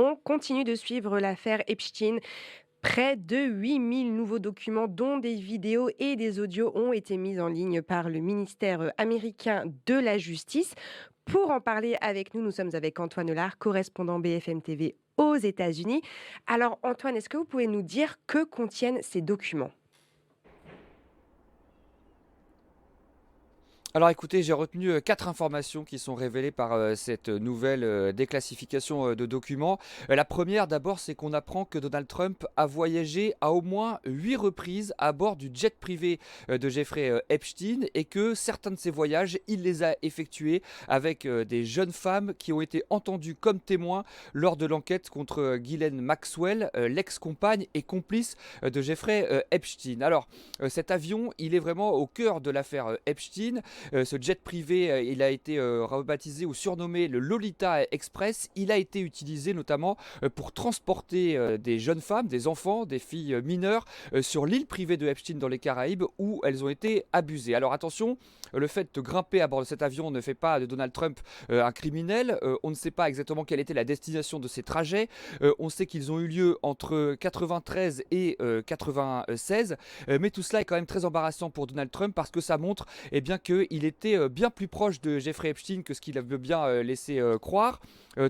On continue de suivre l'affaire Epstein. Près de 8000 nouveaux documents, dont des vidéos et des audios, ont été mis en ligne par le ministère américain de la Justice. Pour en parler avec nous, nous sommes avec Antoine Lard, correspondant BFM TV aux États-Unis. Alors Antoine, est-ce que vous pouvez nous dire que contiennent ces documents? Alors écoutez, j'ai retenu 4 informations qui sont révélées par cette nouvelle déclassification de documents. La première d'abord, c'est qu'on apprend que Donald Trump a voyagé à au moins 8 reprises à bord du jet privé de Jeffrey Epstein et que certains de ces voyages, il les a effectués avec des jeunes femmes qui ont été entendues comme témoins lors de l'enquête contre Ghislaine Maxwell, l'ex-compagne et complice de Jeffrey Epstein. Alors cet avion, il est vraiment au cœur de l'affaire Epstein. Ce jet privé, il a été rebaptisé ou surnommé le Lolita Express. Il a été utilisé notamment pour transporter des jeunes femmes, des enfants, des filles mineures sur l'île privée de Epstein dans les Caraïbes où elles ont été abusées. Alors attention, le fait de grimper à bord de cet avion ne fait pas de Donald Trump un criminel. On ne sait pas exactement quelle était la destination de ces trajets. On sait qu'ils ont eu lieu entre 93 et 96. Mais tout cela est quand même très embarrassant pour Donald Trump parce que ça montre bien qu'il était bien plus proche de Jeffrey Epstein que ce qu'il veut bien laisser croire.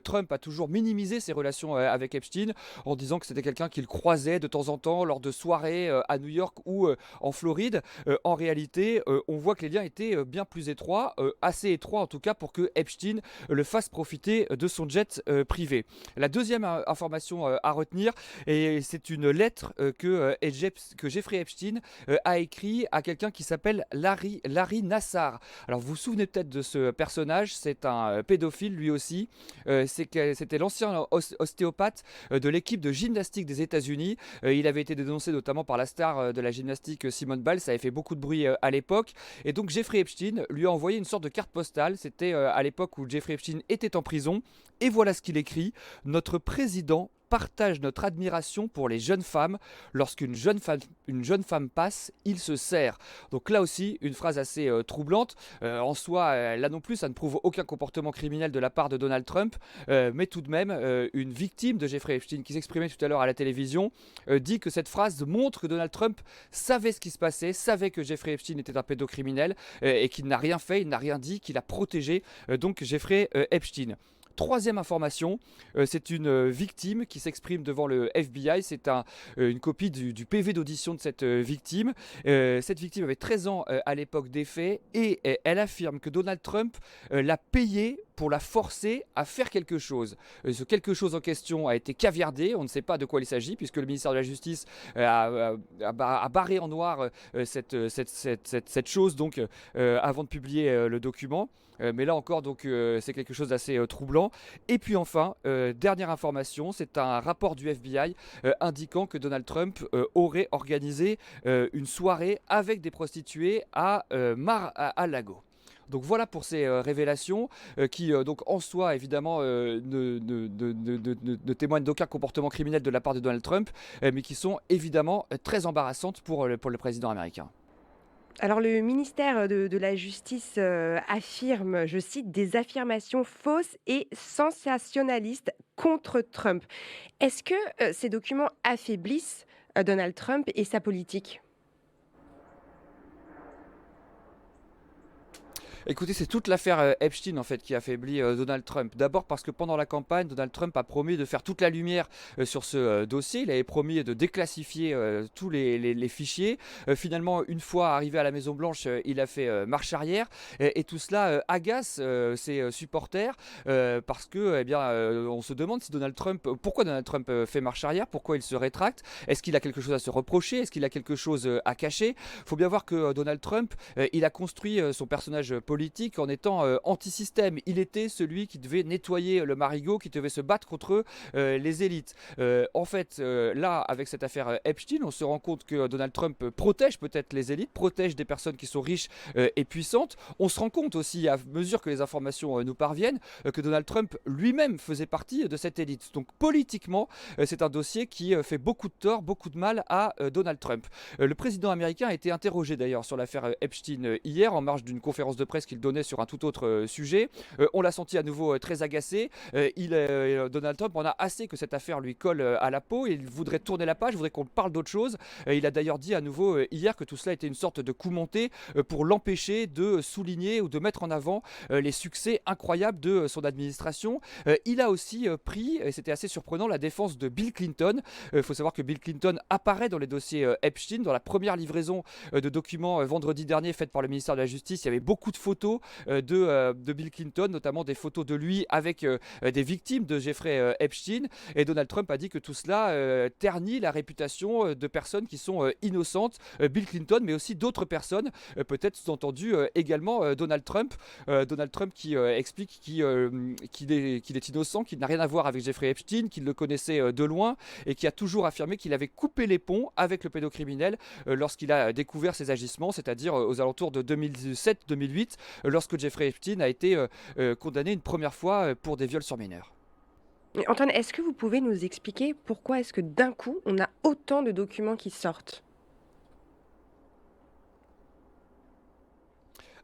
Trump a toujours minimisé ses relations avec Epstein en disant que c'était quelqu'un qu'il croisait de temps en temps lors de soirées à New York ou en Floride. En réalité, on voit que les liens étaient bien plus étroits, assez étroits en tout cas pour que Epstein le fasse profiter de son jet privé. La deuxième information à retenir, et c'est une lettre que Jeffrey Epstein a écrit à quelqu'un qui s'appelle Larry Nassar. Alors vous vous souvenez peut-être de ce personnage, c'est un pédophile lui aussi. C'était l'ancien ostéopathe de l'équipe de gymnastique des États-Unis. Il avait été dénoncé notamment par la star de la gymnastique Simone Biles, ça avait fait beaucoup de bruit à l'époque. Et donc Jeffrey Epstein lui a envoyé une sorte de carte postale, c'était à l'époque où Jeffrey Epstein était en prison. Et voilà ce qu'il écrit: notre président partage notre admiration pour les jeunes femmes. Lorsqu'une une jeune femme passe, il se sert. Donc là aussi, une phrase assez troublante. En soi, là non plus, ça ne prouve aucun comportement criminel de la part de Donald Trump. Mais tout de même, une victime de Jeffrey Epstein qui s'exprimait tout à l'heure à la télévision dit que cette phrase montre que Donald Trump savait ce qui se passait, savait que Jeffrey Epstein était un pédocriminel et qu'il n'a rien fait, il n'a rien dit, qu'il a protégé donc Jeffrey Epstein. Troisième information, c'est une victime qui s'exprime devant le FBI. C'est une copie du PV d'audition de cette victime. Cette victime avait 13 ans à l'époque des faits et elle affirme que Donald Trump l'a payée pour la forcer à faire quelque chose. Ce quelque chose en question a été caviardé, on ne sait pas de quoi il s'agit, puisque le ministère de la Justice a barré en noir cette chose donc, avant de publier le document. Mais là encore, donc, c'est quelque chose d'assez troublant. Et puis enfin, dernière information, c'est un rapport du FBI indiquant que Donald Trump aurait organisé une soirée avec des prostituées à Mar-a-Lago. Donc voilà pour ces révélations qui donc en soi évidemment ne témoignent d'aucun comportement criminel de la part de Donald Trump, mais qui sont évidemment très embarrassantes pour le président américain. Alors le ministère de la Justice affirme, je cite, des affirmations fausses et sensationnalistes contre Trump. Est-ce que ces documents affaiblissent Donald Trump et sa politique? Écoutez, c'est toute l'affaire Epstein en fait qui affaiblit Donald Trump. D'abord parce que pendant la campagne, Donald Trump a promis de faire toute la lumière sur ce dossier. Il avait promis de déclassifier tous les fichiers. Finalement, une fois arrivé à la Maison Blanche, il a fait marche arrière. Et tout cela agace ses supporters parce que, on se demande si Donald Trump, pourquoi Donald Trump fait marche arrière, pourquoi il se rétracte. Est-ce qu'il a quelque chose à se reprocher? Est-ce qu'il a quelque chose à cacher? Il faut bien voir que Donald Trump, il a construit son personnage politique en étant anti-système. Il était celui qui devait nettoyer le marigot, qui devait se battre contre les élites. En fait, là, avec cette affaire Epstein, on se rend compte que Donald Trump protège peut-être les élites, protège des personnes qui sont riches et puissantes. On se rend compte aussi, à mesure que les informations nous parviennent, que Donald Trump lui-même faisait partie de cette élite. Donc politiquement, c'est un dossier qui fait beaucoup de tort, beaucoup de mal à Donald Trump. Le président américain a été interrogé d'ailleurs sur l'affaire Epstein hier en marge d'une conférence de presse qu'il donnait sur un tout autre sujet. On l'a senti à nouveau très agacé. Donald Trump en a assez que cette affaire lui colle à la peau. Il voudrait tourner la page, voudrait qu'on parle d'autre chose. Il a d'ailleurs dit à nouveau hier que tout cela était une sorte de coup monté pour l'empêcher de souligner ou de mettre en avant les succès incroyables de son administration. Il a aussi pris, et c'était assez surprenant, la défense de Bill Clinton. Il faut savoir que Bill Clinton apparaît dans les dossiers Epstein. Dans la première livraison de documents vendredi dernier faite par le ministère de la Justice, il y avait beaucoup de photos de Bill Clinton, notamment des photos de lui avec des victimes de Jeffrey Epstein. Et Donald Trump a dit que tout cela ternit la réputation de personnes qui sont innocentes. Bill Clinton, mais aussi d'autres personnes, peut-être sous-entendu également Donald Trump. Donald Trump qui explique qu'il est innocent, qu'il n'a rien à voir avec Jeffrey Epstein, qu'il le connaissait de loin et qui a toujours affirmé qu'il avait coupé les ponts avec le pédocriminel lorsqu'il a découvert ses agissements, c'est-à-dire aux alentours de 2007-2008, lorsque Jeffrey Epstein a été condamné une première fois pour des viols sur mineurs. Et Antoine, est-ce que vous pouvez nous expliquer pourquoi est-ce que d'un coup, on a autant de documents qui sortent?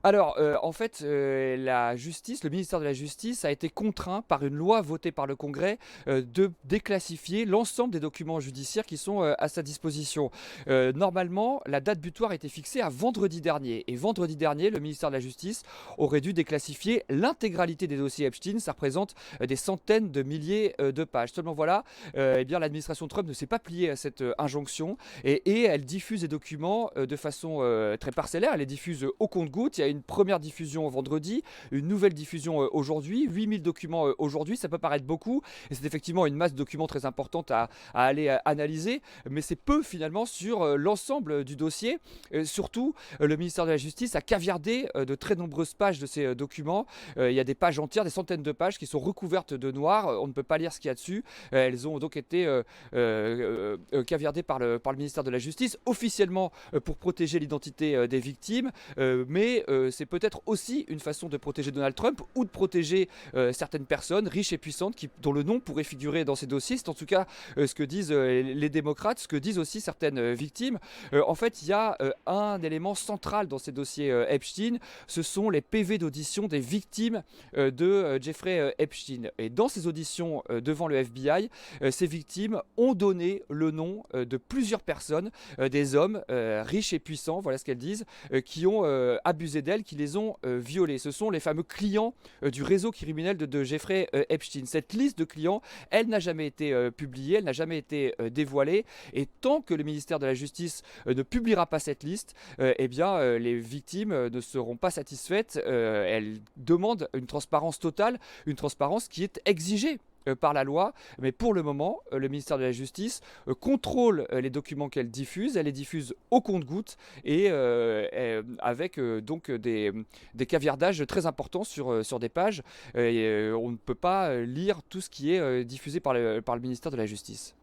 Alors, en fait, la justice, le ministère de la Justice a été contraint par une loi votée par le Congrès de déclassifier l'ensemble des documents judiciaires qui sont à sa disposition. Normalement, la date butoir était fixée à vendredi dernier. Et vendredi dernier, le ministère de la Justice aurait dû déclassifier l'intégralité des dossiers Epstein. Ça représente des centaines de milliers de pages. Seulement voilà, eh bien, l'administration Trump ne s'est pas pliée à cette injonction et elle diffuse les documents de façon très parcellaire. Elle les diffuse au compte-gouttes. Il y a une première diffusion vendredi, une nouvelle diffusion aujourd'hui, 8000 documents aujourd'hui, ça peut paraître beaucoup, et c'est effectivement une masse de documents très importante à aller analyser, mais c'est peu finalement sur l'ensemble du dossier. Surtout, le ministère de la Justice a caviardé de très nombreuses pages de ces documents. Il y a des pages entières, des centaines de pages qui sont recouvertes de noir, on ne peut pas lire ce qu'il y a dessus. Elles ont donc été caviardées par le ministère de la Justice, officiellement pour protéger l'identité des victimes, mais c'est peut-être aussi une façon de protéger Donald Trump ou de protéger certaines personnes riches et puissantes dont le nom pourrait figurer dans ces dossiers. C'est en tout cas ce que disent les démocrates, ce que disent aussi certaines victimes. En fait, il y a un élément central dans ces dossiers Epstein, ce sont les PV d'audition des victimes de Jeffrey Epstein. Et dans ces auditions devant le FBI, ces victimes ont donné le nom de plusieurs personnes, des hommes riches et puissants, voilà ce qu'elles disent, qui ont abusé d'elles, qui les ont violées. Ce sont les fameux clients du réseau criminel de Jeffrey Epstein. Cette liste de clients, elle n'a jamais été publiée, elle n'a jamais été dévoilée. Et tant que le ministère de la Justice ne publiera pas cette liste, eh bien, les victimes ne seront pas satisfaites. Elles demandent une transparence totale, une transparence qui est exigée par la loi, mais pour le moment, le ministère de la Justice contrôle les documents qu'elle diffuse, elle les diffuse au compte-gouttes et avec donc des caviardages très importants sur des pages. On ne peut pas lire tout ce qui est diffusé par le ministère de la Justice.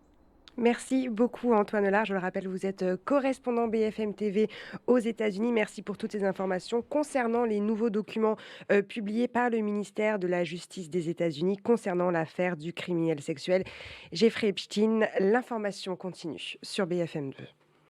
Merci beaucoup Antoine Lard. Je le rappelle, vous êtes correspondant BFM TV aux États-Unis. Merci pour toutes ces informations concernant les nouveaux documents publiés par le ministère de la Justice des États-Unis concernant l'affaire du criminel sexuel Jeffrey Epstein. L'information continue sur BFM 2.